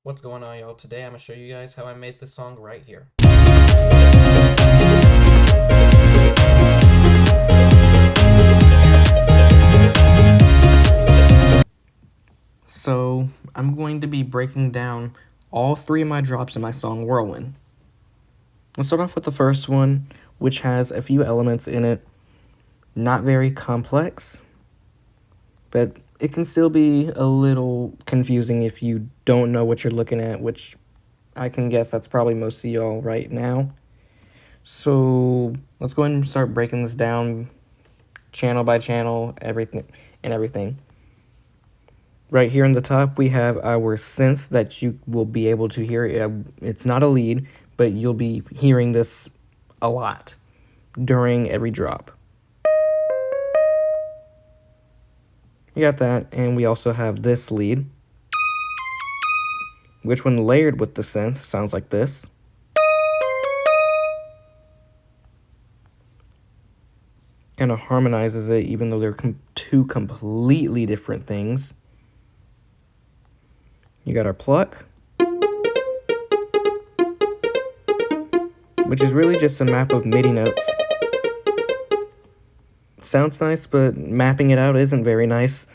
What's going on, y'all? Today I'm going to show you guys how I made this song right here. So I'm going to be breaking down all three of my drops in my song Whirlwind. Let's start off with the first one, which has a few elements in it. Not very complex, but it can still be a little confusing if you don't know what you're looking at, which I can guess that's probably most of y'all right now. So let's go ahead and start breaking this down channel by channel, everything. Right here in the top, we have our synth that you will be able to hear. It's not a lead, but you'll be hearing this a lot during every drop. You got that, and we also have this lead, which when layered with the synth sounds like this. Kind of harmonizes it, even though they're two completely different things. You got our pluck, which is really just a map of MIDI notes. Sounds nice, but mapping it out isn't very nice.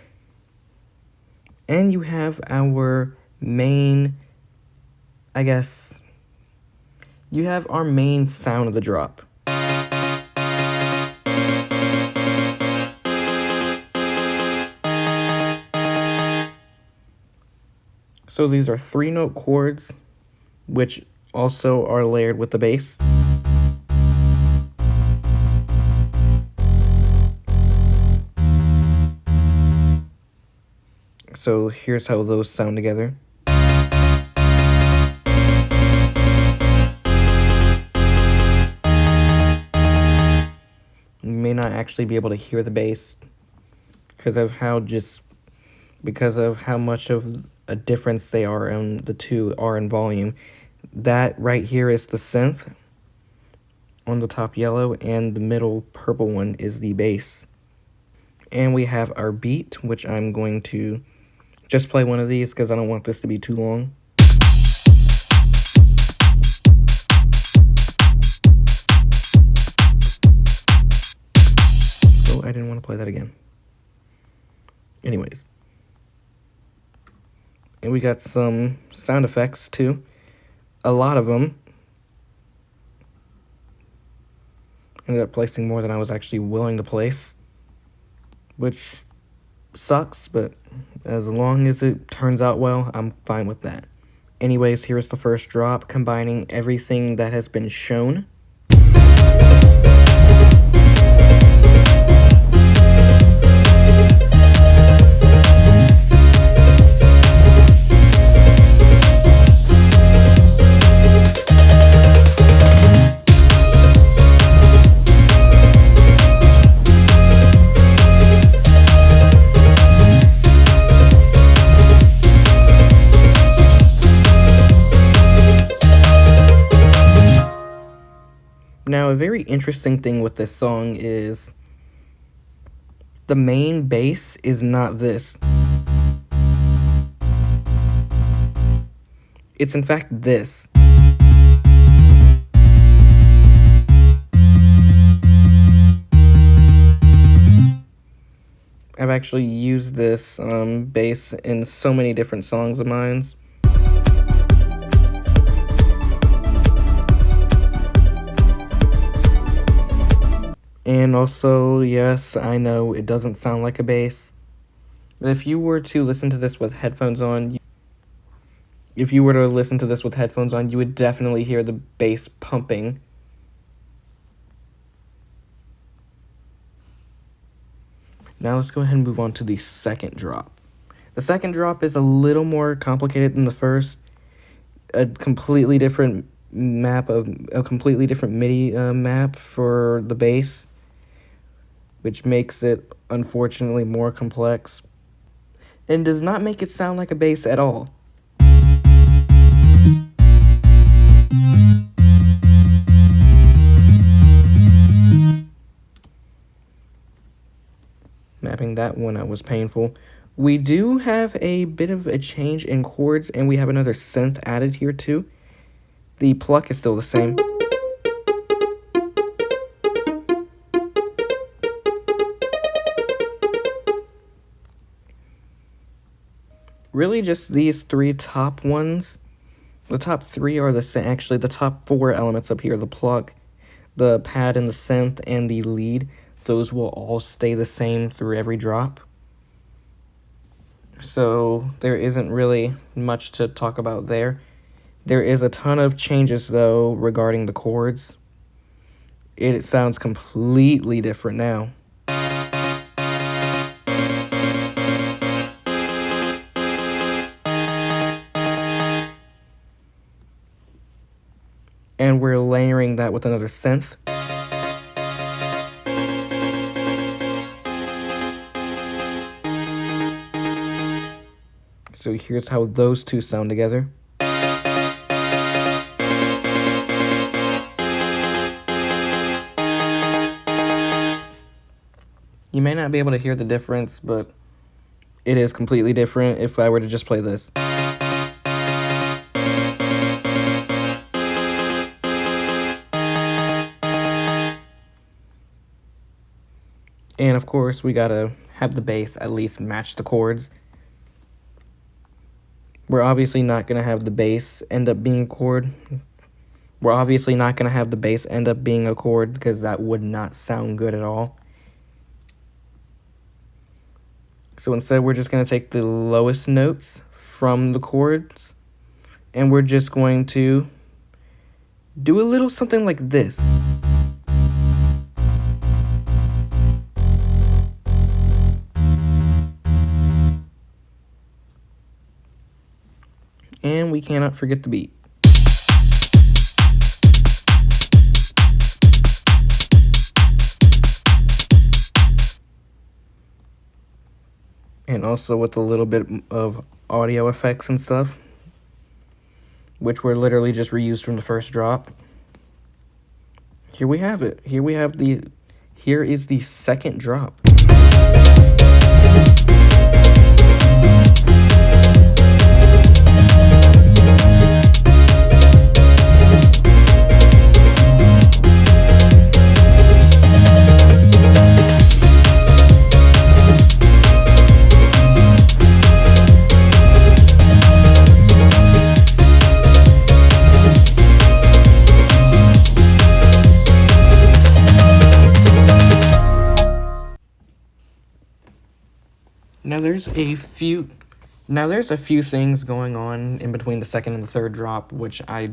And you have our main, you have our main sound of the drop. So these are 3-note chords, which also are layered with the bass. So here's how those sound together. You may not actually be able to hear the bass because of how much of a difference they are, and the two are in volume. That right here is the synth on the top yellow, and the middle purple one is the bass. And we have our beat, which I'm going to just play one of these because I don't want this to be too long. Oh, I didn't want to play that again. Anyways. And we got some sound effects too. A lot of them. Ended up placing more than I was actually willing to place, which sucks, but as long as it turns out well, I'm fine with that. Anyways, here's the first drop, combining everything that has been shown. Now, a very interesting thing with this song is the main bass is not this. It's in fact this. I've actually used this bass in so many different songs of mine. And also, yes, I know it doesn't sound like a bass, but if you were to listen to this with headphones on, you would definitely hear the bass pumping. Now let's go ahead and move on to the second drop. The second drop is a little more complicated than the first. A completely different MIDI map for the bass, which makes it unfortunately more complex and does not make it sound like a bass at all. Mapping that one out was painful, We do have a bit of a change in chords, and we have another synth added here too. The pluck is still the same. Really just these three top ones. The top three are the same. Actually, the top four elements up here, the pluck, the pad and the synth, and the lead, those will all stay the same through every drop. So there isn't really much to talk about there. There is a ton of changes, though, regarding the chords. It sounds completely different now. And we're layering that with another synth. So here's how those two sound together. You may not be able to hear the difference, but it is completely different if I were to just play this. And of course, we gotta have the bass at least match the chords. We're obviously not gonna have the bass end up being a chord. We're obviously not gonna have the bass end up being a chord because that would not sound good at all. So instead, we're just gonna take the lowest notes from the chords, and we're just going to do a little something like this. And we cannot forget the beat. And also with a little bit of audio effects and stuff, which were literally just reused from the first drop. Here we have it. Here is the second drop. Now there's a few things going on in between the second and the third drop, which I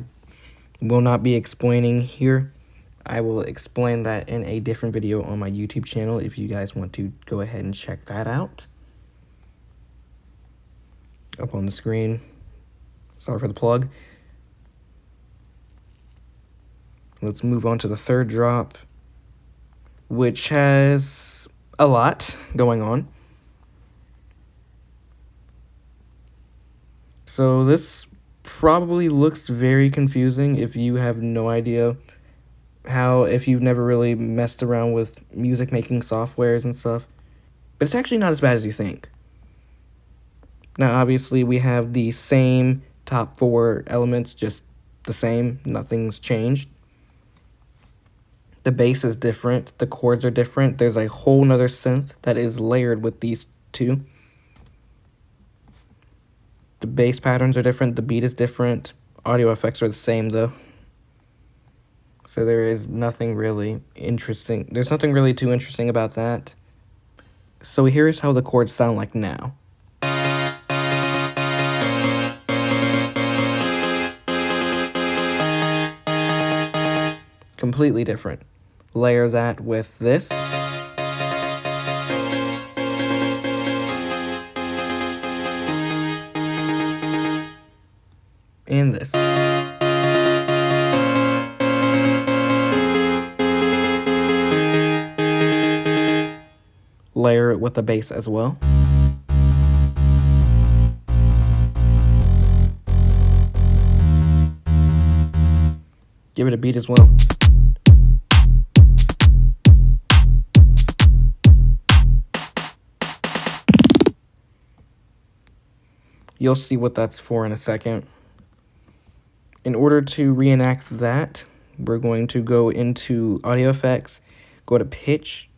will not be explaining here. I will explain that in a different video on my YouTube channel if you guys want to go ahead and check that out. Up on the screen. Sorry for the plug. Let's move on to the third drop, which has a lot going on. So this probably looks very confusing if you have no idea if you've never really messed around with music making softwares and stuff. But it's actually not as bad as you think. Now, obviously, we have the same top four elements, just the same. Nothing's changed. The bass is different. The chords are different. There's a whole nother synth that is layered with these two. The bass patterns are different. The beat is different. Audio effects are the same, though. So there is nothing really interesting. There's nothing really too interesting about that. So here's how the chords sound like now. Completely different. Layer that with this. And this. Layer it with the bass as well. Give it a beat as well. You'll see what that's for in a second. In order to reenact that, we're going to go into audio effects, go to pitch.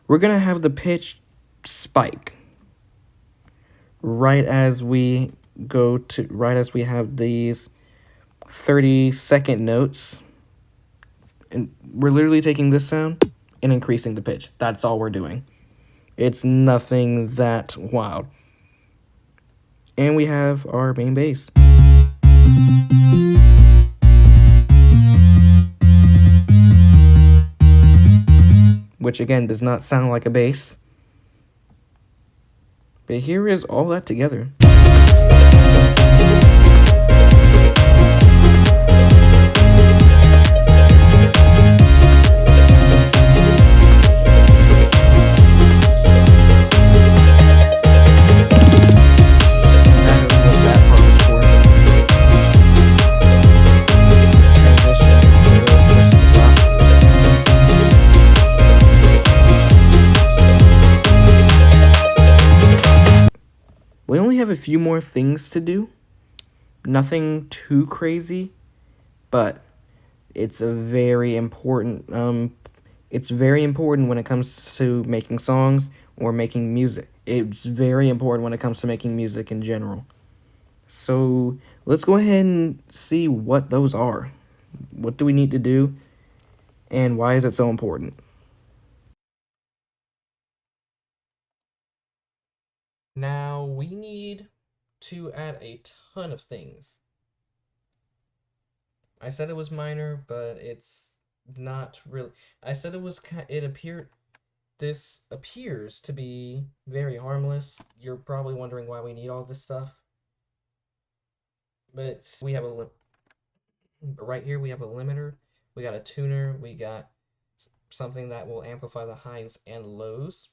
We're going to have the pitch spike right as we have these 30-second notes. And we're literally taking this sound and increasing the pitch. That's all we're doing. It's nothing that wild. And we have our main bass. Which again does not sound like a bass. But here is all that together. We only have a few more things to do. Nothing too crazy, but it's a very important it's very important when it comes to making songs or making music. It's very important when it comes to making music in general. So, let's go ahead and see what those are. What do we need to do and why is it so important? Now, we need to add a ton of things. I said it was minor, but it's not really. I said this appears to be very harmless. You're probably wondering why we need all this stuff. But we have right here we have a limiter, we got a tuner, we got something that will amplify the highs and lows.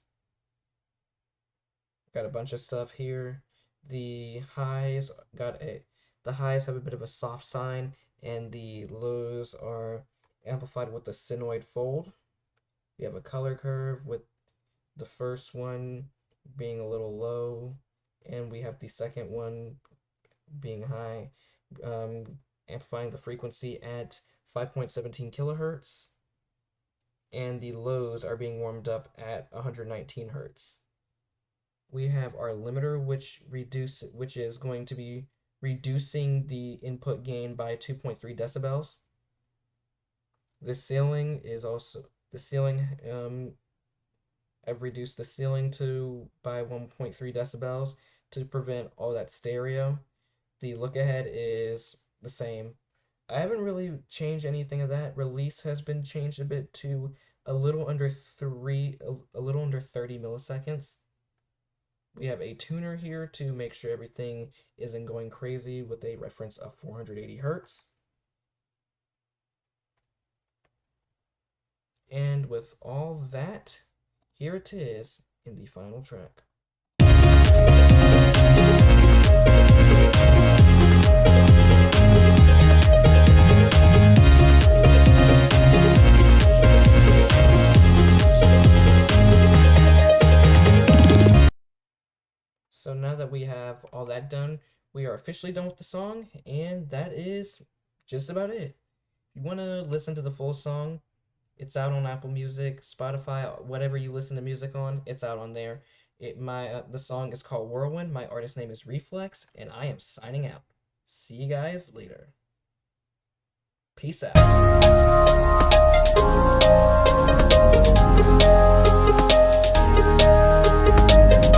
Got a bunch of stuff here. The highs have a bit of a soft sine, and the lows are amplified with the sinoid fold. We have a color curve with the first one being a little low, and we have the second one being high, amplifying the frequency at 5.17 kilohertz, and the lows are being warmed up at 119 hertz. We have our limiter, which is going to be reducing the input gain by 2.3 decibels. The ceiling is also I've reduced the ceiling by 1.3 decibels to prevent all that stereo. The look ahead is the same. I haven't really changed anything of that. Release has been changed a bit to a little under 30 milliseconds. We have a tuner here to make sure everything isn't going crazy with a reference of 480 hertz. And with all that, here it is in the final track. So now that we have all that done, we are officially done with the song, and that is just about it. If you want to listen to the full song, it's out on Apple Music, Spotify, whatever you listen to music on, it's out on there. The song is called Whirlwind. My artist name is Reflex, and I am signing out. See you guys later. Peace out.